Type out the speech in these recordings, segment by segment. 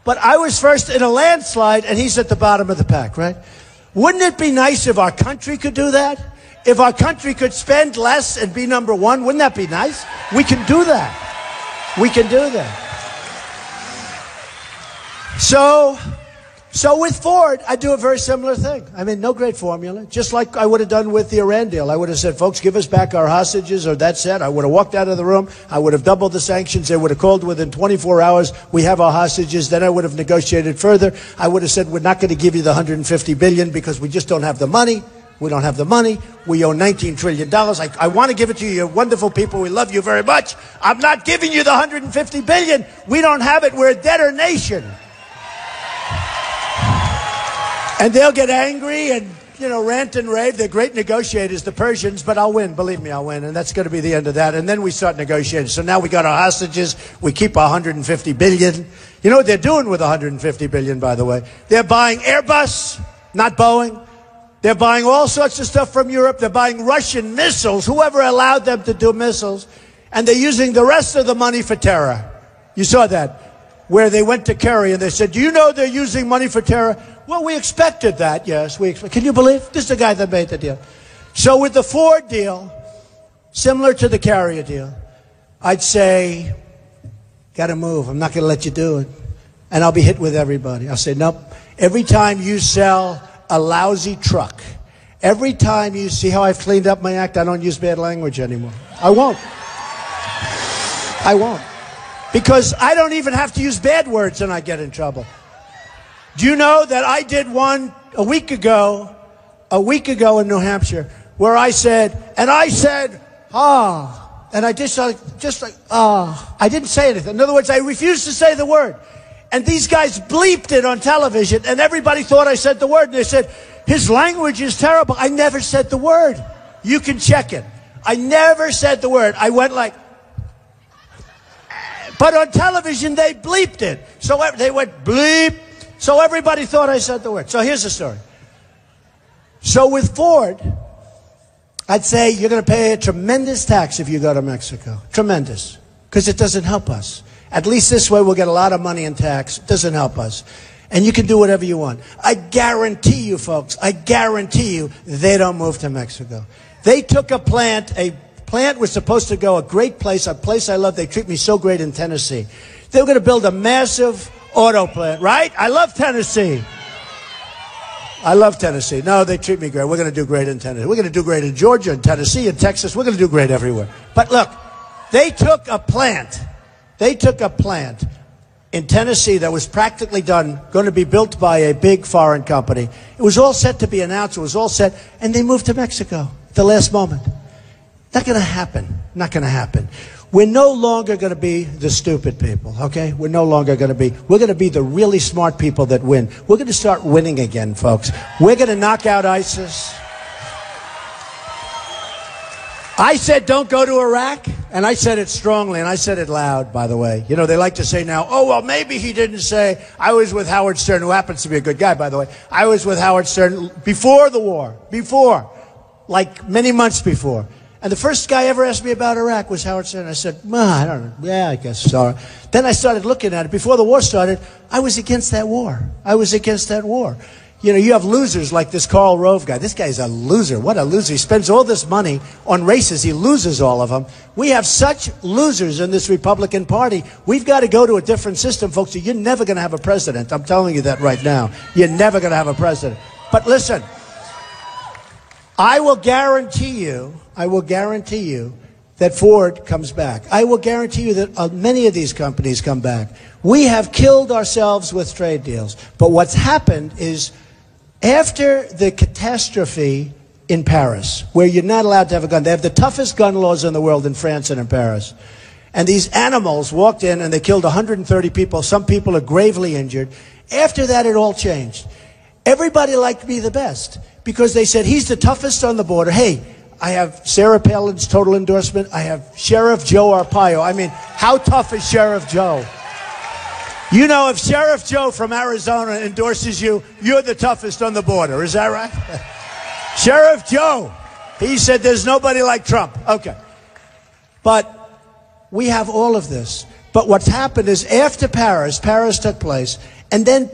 But I was first in a landslide, and he's at the bottom of the pack, right? Wouldn't it be nice if our country could do that? If our country could spend less and be number one, wouldn't that be nice? We can do that. We can do that. So with Ford, I do a very similar thing. I mean, no great formula. Just like I would have done with the Iran deal. I would have said, folks, give us back our hostages, or that's it. I would have walked out of the room. I would have doubled the sanctions. They would have called within 24 hours. We have our hostages. Then I would have negotiated further. I would have said, we're not going to give you the $150 billion because we just don't have the money. We don't have the money. We owe $19 trillion. I want to give it to you. You're wonderful people. We love you very much. I'm not giving you the $150 billion. We don't have it. We're a debtor nation. And they'll get angry and, rant and rave. They're great negotiators, the Persians, but I'll win. Believe me, I'll win. And that's going to be the end of that. And then we start negotiating. So now we got our hostages. We keep our $150 billion. You know what they're doing with $150 billion, by the way? They're buying Airbus, not Boeing. They're buying all sorts of stuff from Europe. They're buying Russian missiles, whoever allowed them to do missiles. And they're using the rest of the money for terror. You saw that, where they went to Kerry and they said, do you know they're using money for terror? Well, we expected that, yes. Can you believe? This is the guy that made the deal. So with the Ford deal, similar to the Carrier deal, I'd say, got to move. I'm not going to let you do it. And I'll be hit with everybody. I'll say, nope. Every time you sell a lousy truck, every time you see how I've cleaned up my act, I don't use bad language anymore. I won't. I won't. Because I don't even have to use bad words and I get in trouble. Do you know that I did one a week ago in New Hampshire, where I said, and I just like, I didn't say anything. In other words, I refused to say the word. And these guys bleeped it on television, and everybody thought I said the word. And they said, his language is terrible. I never said the word. You can check it. I never said the word. I went like, but on television, they bleeped it. So they went bleep. So everybody thought I said the word. So here's the story. So with Ford, I'd say you're going to pay a tremendous tax if you go to Mexico. Tremendous. Because it doesn't help us. At least this way we'll get a lot of money in tax. It doesn't help us. And you can do whatever you want. I guarantee you, folks, I guarantee you, they don't move to Mexico. They took a plant was supposed to go, a great place, a place I love. They treat me so great in Tennessee. They were going to build a massive auto plant, right? I love Tennessee. I love Tennessee. No, they treat me great. We're going to do great in Tennessee. We're going to do great in Georgia, in Tennessee, in Texas. We're going to do great everywhere. But look, they took a plant in Tennessee that was practically done, going to be built by a big foreign company. It was all set to be announced. It was all set. And they moved to Mexico at the last moment. Not going to happen. Not going to happen. We're no longer going to be the stupid people, okay? We're no longer going to be. We're going to be the really smart people that win. We're going to start winning again, folks. We're going to knock out ISIS. I said don't go to Iraq, and I said it strongly, and I said it loud, by the way. You know, they like to say now, oh, well, maybe he didn't say. I was with Howard Stern, who happens to be a good guy, by the way. I was with Howard Stern before the war, like many months before. And the first guy ever asked me about Iraq was Howard Stern. I said, I don't know. Yeah, I guess so. Then I started looking at it. Before the war started, I was against that war. I was against that war. You know, you have losers like this Karl Rove guy. This guy's a loser. What a loser. He spends all this money on races. He loses all of them. We have such losers in this Republican Party. We've got to go to a different system, folks. You're never going to have a president. I'm telling you that right now. You're never going to have a president. But listen, I will guarantee you that Ford comes back. I will guarantee you that many of these companies come back. We have killed ourselves with trade deals. But what's happened is, after the catastrophe in Paris, where you're not allowed to have a gun, they have the toughest gun laws in the world in France and in Paris. And these animals walked in and they killed 130 people. Some people are gravely injured. After that, it all changed. Everybody liked me the best because they said, he's the toughest on the border. Hey, I have Sarah Palin's total endorsement. I have Sheriff Joe Arpaio. I mean, how tough is Sheriff Joe? You know, if Sheriff Joe from Arizona endorses you, you're the toughest on the border. Is that right? Sheriff Joe. He said there's nobody like Trump. Okay. But we have all of this. But what's happened is after Paris took place, and then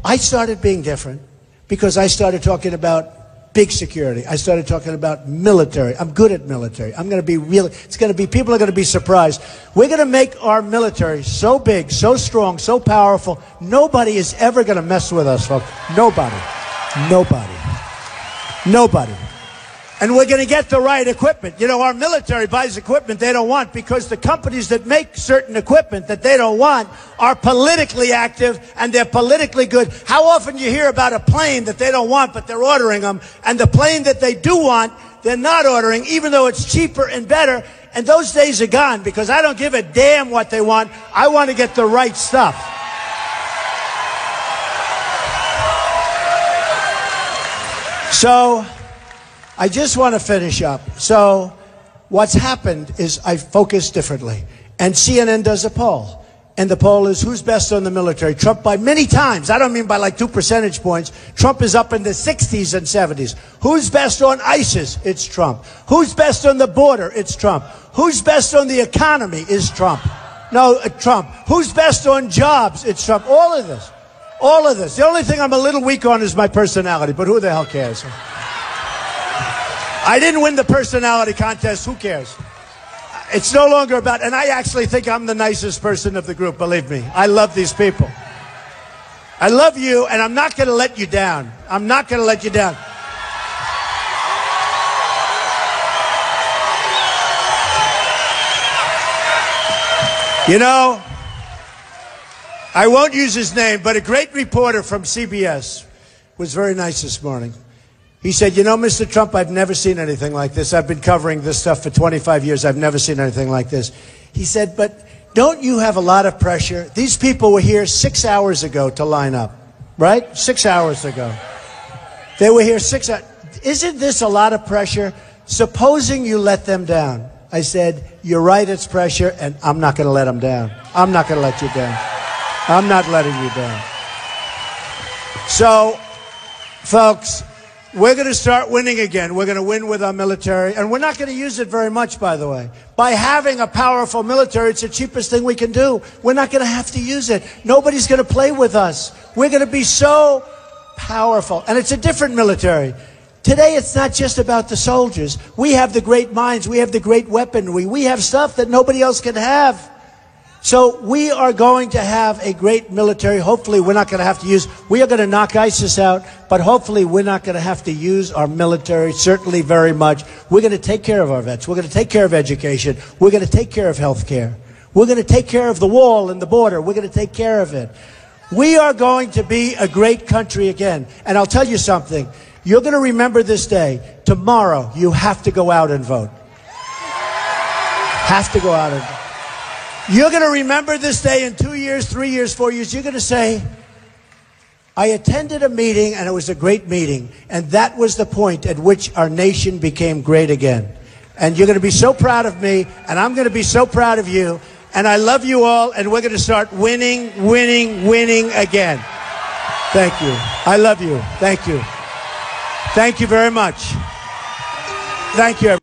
I started being different because I started talking about big security. I started talking about military. I'm good at military. I'm going to be really, people are going to be surprised. We're going to make our military so big, so strong, so powerful. Nobody is ever going to mess with us, folks. Nobody. Nobody. Nobody. And we're going to get the right equipment. You know, our military buys equipment they don't want because the companies that make certain equipment that they don't want are politically active and they're politically good. How often do you hear about a plane that they don't want but they're ordering them, and the plane that they do want they're not ordering even though it's cheaper and better? And those days are gone because I don't give a damn what they want. I want to get the right stuff. So I just want to finish up. So what's happened is I focus differently. And CNN does a poll. And the poll is who's best on the military? Trump by many times. I don't mean by like 2 percentage points. Trump is up in the 60s and 70s. Who's best on ISIS? It's Trump. Who's best on the border? It's Trump. Who's best on the economy? Is Trump. No, Trump. Who's best on jobs? It's Trump. All of this. All of this. The only thing I'm a little weak on is my personality. But who the hell cares? I didn't win the personality contest. Who cares? It's no longer about, and I actually think I'm the nicest person of the group, believe me. I love these people. I love you, and I'm not going to let you down. I'm not going to let you down. You know, I won't use his name, but a great reporter from CBS was very nice this morning. He said, you know, Mr. Trump, I've never seen anything like this. I've been covering this stuff for 25 years. I've never seen anything like this. He said, but don't you have a lot of pressure? These people were here 6 hours ago to line up, right? 6 hours ago. They were here 6 hours. Isn't this a lot of pressure? Supposing you let them down. I said, you're right, it's pressure, and I'm not going to let them down. I'm not going to let you down. I'm not letting you down. So, folks, we're going to start winning again. We're going to win with our military. And we're not going to use it very much, by the way. By having a powerful military, it's the cheapest thing we can do. We're not going to have to use it. Nobody's going to play with us. We're going to be so powerful. And it's a different military. Today, it's not just about the soldiers. We have the great minds. We have the great weaponry. We have stuff that nobody else can have. So we are going to have a great military. Hopefully, we're not going to have to use, we are going to knock ISIS out, but hopefully we're not going to have to use our military, certainly very much. We're going to take care of our vets. We're going to take care of education. We're going to take care of health care. We're going to take care of the wall and the border. We're going to take care of it. We are going to be a great country again. And I'll tell you something. You're going to remember this day. Tomorrow, you have to go out and vote. Have to go out and vote. You're going to remember this day in 2 years, 3 years, 4 years. You're going to say, I attended a meeting and it was a great meeting. And that was the point at which our nation became great again. And you're going to be so proud of me, and I'm going to be so proud of you. And I love you all, and we're going to start winning, winning, winning again. Thank you. I love you. Thank you. Thank you very much. Thank you, everyone.